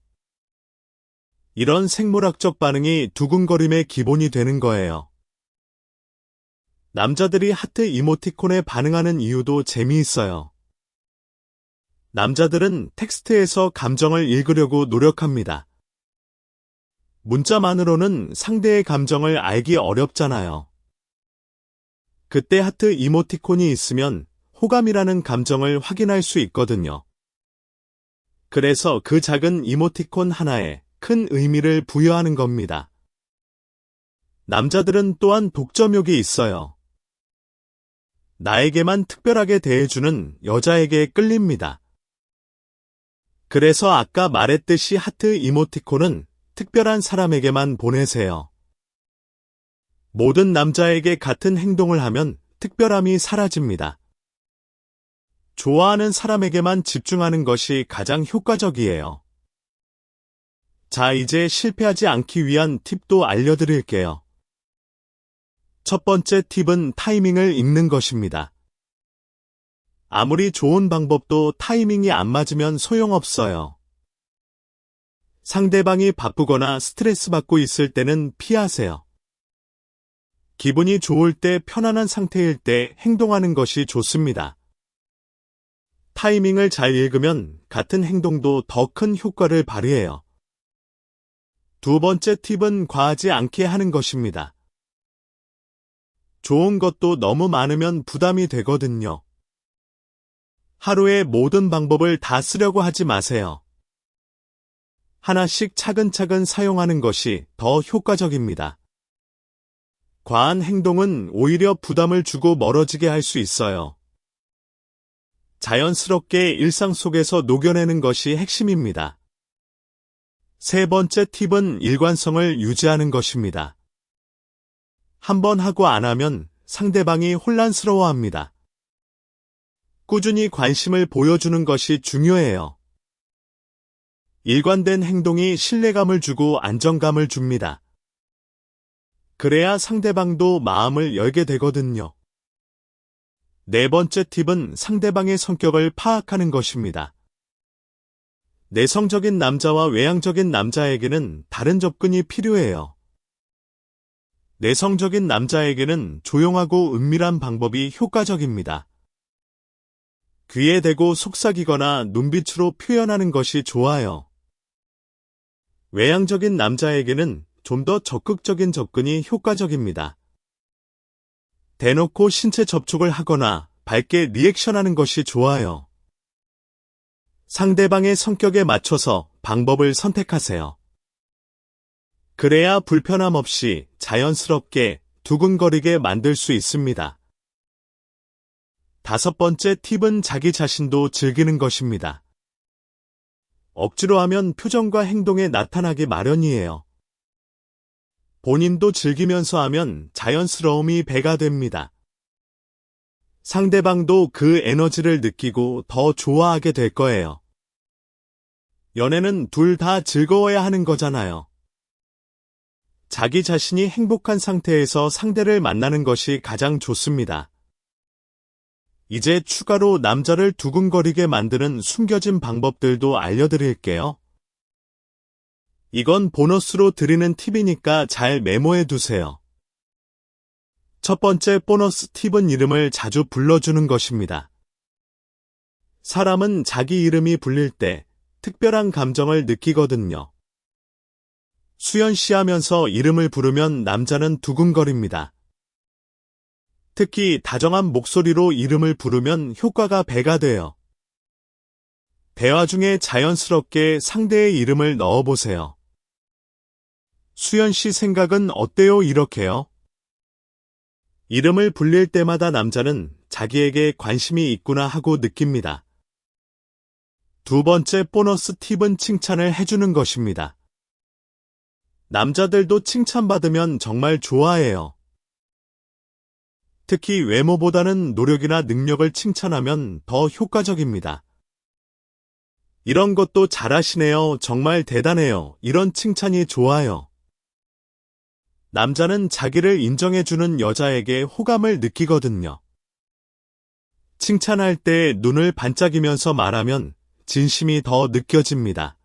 이런 생물학적 반응이 두근거림의 기본이 되는 거예요. 남자들이 하트 이모티콘에 반응하는 이유도 재미있어요. 남자들은 텍스트에서 감정을 읽으려고 노력합니다. 문자만으로는 상대의 감정을 알기 어렵잖아요. 그때 하트 이모티콘이 있으면 호감이라는 감정을 확인할 수 있거든요. 그래서 그 작은 이모티콘 하나에 큰 의미를 부여하는 겁니다. 남자들은 또한 독점욕이 있어요. 나에게만 특별하게 대해주는 여자에게 끌립니다. 그래서 아까 말했듯이 하트 이모티콘은 특별한 사람에게만 보내세요. 모든 남자에게 같은 행동을 하면 특별함이 사라집니다. 좋아하는 사람에게만 집중하는 것이 가장 효과적이에요. 자, 이제 실패하지 않기 위한 팁도 알려드릴게요. 첫 번째 팁은 타이밍을 읽는 것입니다. 아무리 좋은 방법도 타이밍이 안 맞으면 소용없어요. 상대방이 바쁘거나 스트레스 받고 있을 때는 피하세요. 기분이 좋을 때 편안한 상태일 때 행동하는 것이 좋습니다. 타이밍을 잘 읽으면 같은 행동도 더 큰 효과를 발휘해요. 두 번째 팁은 과하지 않게 하는 것입니다. 좋은 것도 너무 많으면 부담이 되거든요. 하루에 모든 방법을 다 쓰려고 하지 마세요. 하나씩 차근차근 사용하는 것이 더 효과적입니다. 과한 행동은 오히려 부담을 주고 멀어지게 할 수 있어요. 자연스럽게 일상 속에서 녹여내는 것이 핵심입니다. 세 번째 팁은 일관성을 유지하는 것입니다. 한번 하고 안 하면 상대방이 혼란스러워합니다. 꾸준히 관심을 보여주는 것이 중요해요. 일관된 행동이 신뢰감을 주고 안정감을 줍니다. 그래야 상대방도 마음을 열게 되거든요. 네 번째 팁은 상대방의 성격을 파악하는 것입니다. 내성적인 남자와 외향적인 남자에게는 다른 접근이 필요해요. 내성적인 남자에게는 조용하고 은밀한 방법이 효과적입니다. 귀에 대고 속삭이거나 눈빛으로 표현하는 것이 좋아요. 외향적인 남자에게는 좀 더 적극적인 접근이 효과적입니다. 대놓고 신체 접촉을 하거나 밝게 리액션하는 것이 좋아요. 상대방의 성격에 맞춰서 방법을 선택하세요. 그래야 불편함 없이 자연스럽게 두근거리게 만들 수 있습니다. 다섯 번째 팁은 자기 자신도 즐기는 것입니다. 억지로 하면 표정과 행동에 나타나기 마련이에요. 본인도 즐기면서 하면 자연스러움이 배가 됩니다. 상대방도 그 에너지를 느끼고 더 좋아하게 될 거예요. 연애는 둘 다 즐거워야 하는 거잖아요. 자기 자신이 행복한 상태에서 상대를 만나는 것이 가장 좋습니다. 이제 추가로 남자를 두근거리게 만드는 숨겨진 방법들도 알려드릴게요. 이건 보너스로 드리는 팁이니까 잘 메모해 두세요. 첫 번째 보너스 팁은 이름을 자주 불러주는 것입니다. 사람은 자기 이름이 불릴 때 특별한 감정을 느끼거든요. 수연 씨 하면서 이름을 부르면 남자는 두근거립니다. 특히 다정한 목소리로 이름을 부르면 효과가 배가 돼요. 대화 중에 자연스럽게 상대의 이름을 넣어보세요. 수연 씨 생각은 어때요? 이렇게요. 이름을 불릴 때마다 남자는 자기에게 관심이 있구나 하고 느낍니다. 두 번째 보너스 팁은 칭찬을 해주는 것입니다. 남자들도 칭찬받으면 정말 좋아해요. 특히 외모보다는 노력이나 능력을 칭찬하면 더 효과적입니다. 이런 것도 잘하시네요. 정말 대단해요. 이런 칭찬이 좋아요. 남자는 자기를 인정해주는 여자에게 호감을 느끼거든요. 칭찬할 때 눈을 반짝이면서 말하면 진심이 더 느껴집니다.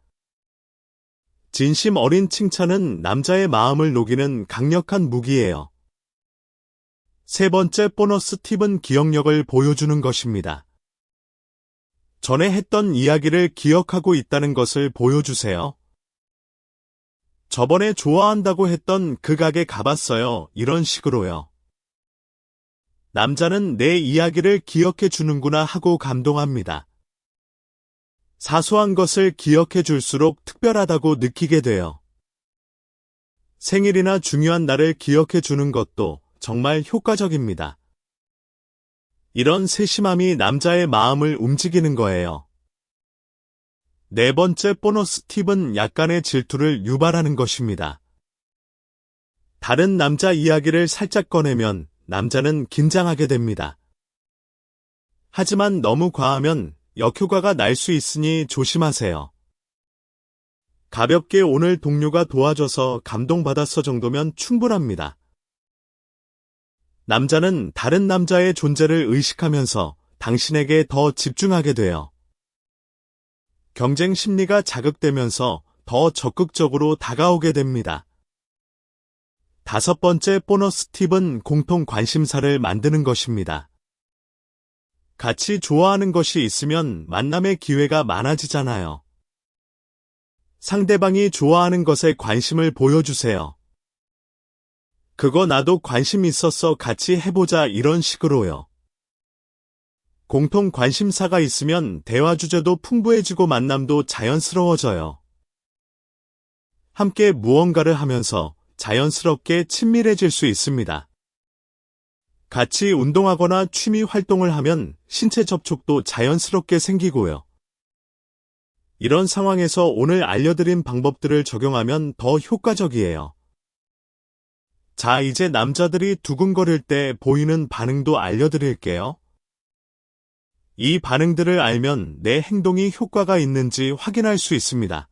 진심 어린 칭찬은 남자의 마음을 녹이는 강력한 무기예요. 세 번째 보너스 팁은 기억력을 보여주는 것입니다. 전에 했던 이야기를 기억하고 있다는 것을 보여주세요. 저번에 좋아한다고 했던 그 가게 가봤어요. 이런 식으로요. 남자는 내 이야기를 기억해 주는구나 하고 감동합니다. 사소한 것을 기억해 줄수록 특별하다고 느끼게 돼요. 생일이나 중요한 날을 기억해 주는 것도 정말 효과적입니다. 이런 세심함이 남자의 마음을 움직이는 거예요. 네 번째 보너스 팁은 약간의 질투를 유발하는 것입니다. 다른 남자 이야기를 살짝 꺼내면 남자는 긴장하게 됩니다. 하지만 너무 과하면 역효과가 날 수 있으니 조심하세요. 가볍게 오늘 동료가 도와줘서 감동받았어 정도면 충분합니다. 남자는 다른 남자의 존재를 의식하면서 당신에게 더 집중하게 돼요. 경쟁 심리가 자극되면서 더 적극적으로 다가오게 됩니다. 다섯 번째 보너스 팁은 공통 관심사를 만드는 것입니다. 같이 좋아하는 것이 있으면 만남의 기회가 많아지잖아요. 상대방이 좋아하는 것에 관심을 보여주세요. 그거 나도 관심 있었어 같이 해보자 이런 식으로요. 공통 관심사가 있으면 대화 주제도 풍부해지고 만남도 자연스러워져요. 함께 무언가를 하면서 자연스럽게 친밀해질 수 있습니다. 같이 운동하거나 취미 활동을 하면 신체 접촉도 자연스럽게 생기고요. 이런 상황에서 오늘 알려드린 방법들을 적용하면 더 효과적이에요. 자, 이제 남자들이 두근거릴 때 보이는 반응도 알려드릴게요. 이 반응들을 알면 내 행동이 효과가 있는지 확인할 수 있습니다.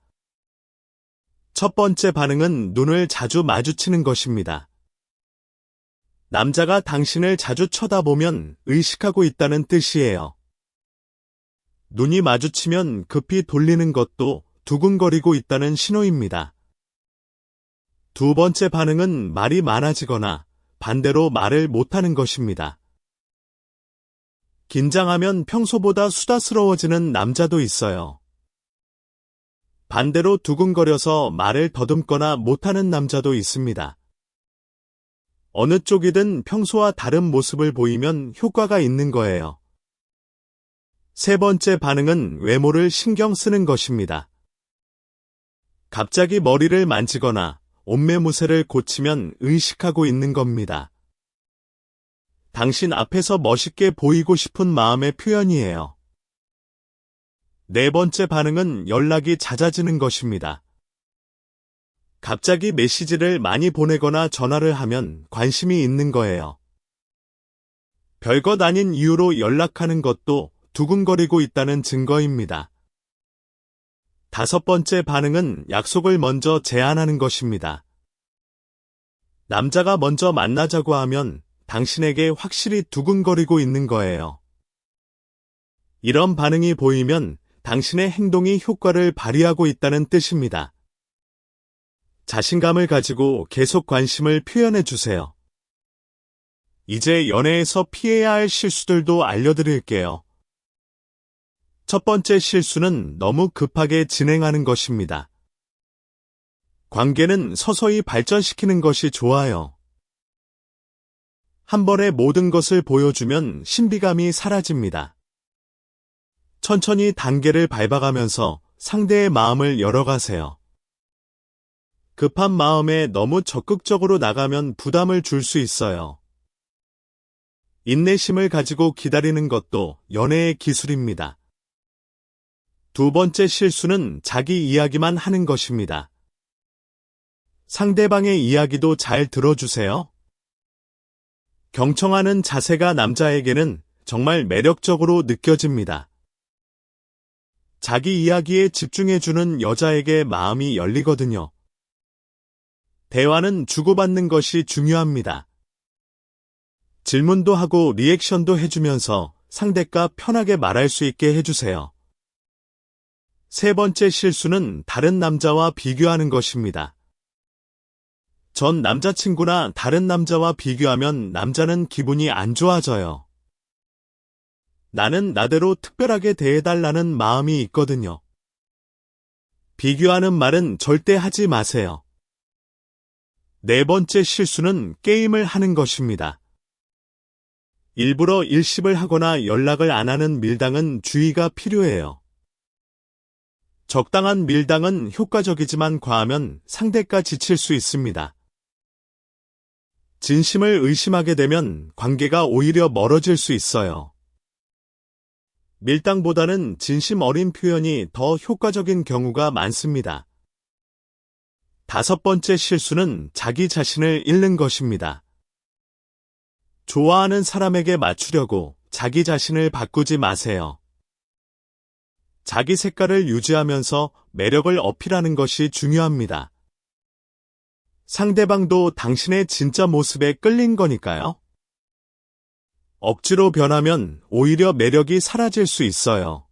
첫 번째 반응은 눈을 자주 마주치는 것입니다. 남자가 당신을 자주 쳐다보면 의식하고 있다는 뜻이에요. 눈이 마주치면 급히 돌리는 것도 두근거리고 있다는 신호입니다. 두 번째 반응은 말이 많아지거나 반대로 말을 못하는 것입니다. 긴장하면 평소보다 수다스러워지는 남자도 있어요. 반대로 두근거려서 말을 더듬거나 못하는 남자도 있습니다. 어느 쪽이든 평소와 다른 모습을 보이면 효과가 있는 거예요. 세 번째 반응은 외모를 신경 쓰는 것입니다. 갑자기 머리를 만지거나 옷매무새를 고치면 의식하고 있는 겁니다. 당신 앞에서 멋있게 보이고 싶은 마음의 표현이에요. 네 번째 반응은 연락이 잦아지는 것입니다. 갑자기 메시지를 많이 보내거나 전화를 하면 관심이 있는 거예요. 별것 아닌 이유로 연락하는 것도 두근거리고 있다는 증거입니다. 다섯 번째 반응은 약속을 먼저 제안하는 것입니다. 남자가 먼저 만나자고 하면 당신에게 확실히 두근거리고 있는 거예요. 이런 반응이 보이면 당신의 행동이 효과를 발휘하고 있다는 뜻입니다. 자신감을 가지고 계속 관심을 표현해 주세요. 이제 연애에서 피해야 할 실수들도 알려드릴게요. 첫 번째 실수는 너무 급하게 진행하는 것입니다. 관계는 서서히 발전시키는 것이 좋아요. 한 번에 모든 것을 보여주면 신비감이 사라집니다. 천천히 단계를 밟아가면서 상대의 마음을 열어가세요. 급한 마음에 너무 적극적으로 나가면 부담을 줄 수 있어요. 인내심을 가지고 기다리는 것도 연애의 기술입니다. 두 번째 실수는 자기 이야기만 하는 것입니다. 상대방의 이야기도 잘 들어주세요. 경청하는 자세가 남자에게는 정말 매력적으로 느껴집니다. 자기 이야기에 집중해주는 여자에게 마음이 열리거든요. 대화는 주고받는 것이 중요합니다. 질문도 하고 리액션도 해주면서 상대가 편하게 말할 수 있게 해주세요. 세 번째 실수는 다른 남자와 비교하는 것입니다. 전 남자친구나 다른 남자와 비교하면 남자는 기분이 안 좋아져요. 나는 나대로 특별하게 대해달라는 마음이 있거든요. 비교하는 말은 절대 하지 마세요. 네 번째 실수는 게임을 하는 것입니다. 일부러 일십을 하거나 연락을 안 하는 밀당은 주의가 필요해요. 적당한 밀당은 효과적이지만 과하면 상대가 지칠 수 있습니다. 진심을 의심하게 되면 관계가 오히려 멀어질 수 있어요. 밀당보다는 진심 어린 표현이 더 효과적인 경우가 많습니다. 다섯 번째 실수는 자기 자신을 잃는 것입니다. 좋아하는 사람에게 맞추려고 자기 자신을 바꾸지 마세요. 자기 색깔을 유지하면서 매력을 어필하는 것이 중요합니다. 상대방도 당신의 진짜 모습에 끌린 거니까요. 억지로 변하면 오히려 매력이 사라질 수 있어요.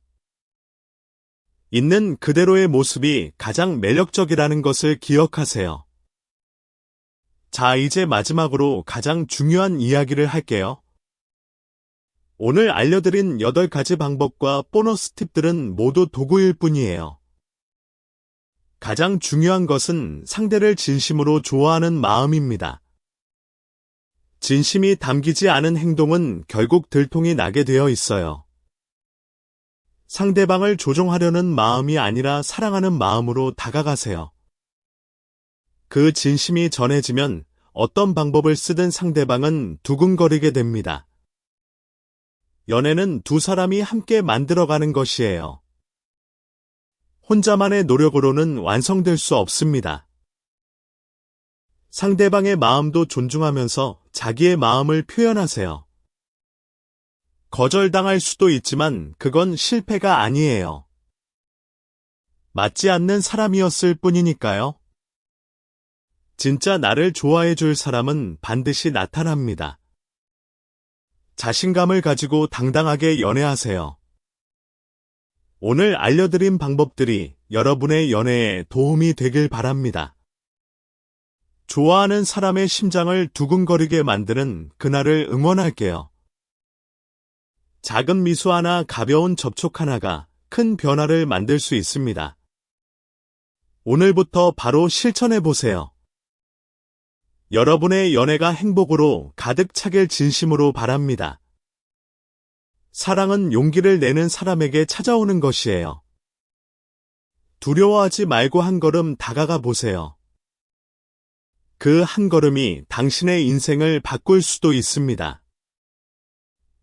있는 그대로의 모습이 가장 매력적이라는 것을 기억하세요. 자, 이제 마지막으로 가장 중요한 이야기를 할게요. 오늘 알려드린 8가지 방법과 보너스 팁들은 모두 도구일 뿐이에요. 가장 중요한 것은 상대를 진심으로 좋아하는 마음입니다. 진심이 담기지 않은 행동은 결국 들통이 나게 되어 있어요. 상대방을 조종하려는 마음이 아니라 사랑하는 마음으로 다가가세요. 그 진심이 전해지면 어떤 방법을 쓰든 상대방은 두근거리게 됩니다. 연애는 두 사람이 함께 만들어가는 것이에요. 혼자만의 노력으로는 완성될 수 없습니다. 상대방의 마음도 존중하면서 자기의 마음을 표현하세요. 거절당할 수도 있지만 그건 실패가 아니에요. 맞지 않는 사람이었을 뿐이니까요. 진짜 나를 좋아해 줄 사람은 반드시 나타납니다. 자신감을 가지고 당당하게 연애하세요. 오늘 알려드린 방법들이 여러분의 연애에 도움이 되길 바랍니다. 좋아하는 사람의 심장을 두근거리게 만드는 그날을 응원할게요. 작은 미소 하나, 가벼운 접촉 하나가 큰 변화를 만들 수 있습니다. 오늘부터 바로 실천해 보세요. 여러분의 연애가 행복으로 가득 차길 진심으로 바랍니다. 사랑은 용기를 내는 사람에게 찾아오는 것이에요. 두려워하지 말고 한 걸음 다가가 보세요. 그 한 걸음이 당신의 인생을 바꿀 수도 있습니다.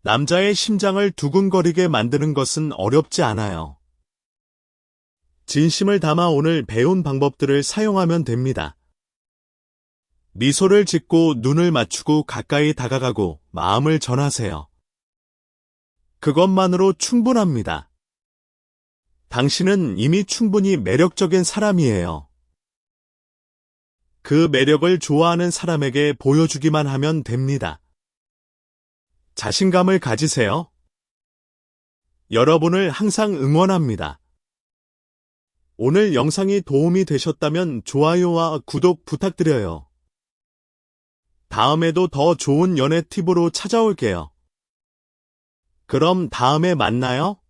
남자의 심장을 두근거리게 만드는 것은 어렵지 않아요. 진심을 담아 오늘 배운 방법들을 사용하면 됩니다. 미소를 짓고 눈을 맞추고 가까이 다가가고 마음을 전하세요. 그것만으로 충분합니다. 당신은 이미 충분히 매력적인 사람이에요. 그 매력을 좋아하는 사람에게 보여주기만 하면 됩니다. 자신감을 가지세요. 여러분을 항상 응원합니다. 오늘 영상이 도움이 되셨다면 좋아요와 구독 부탁드려요. 다음에도 더 좋은 연애 팁으로 찾아올게요. 그럼 다음에 만나요.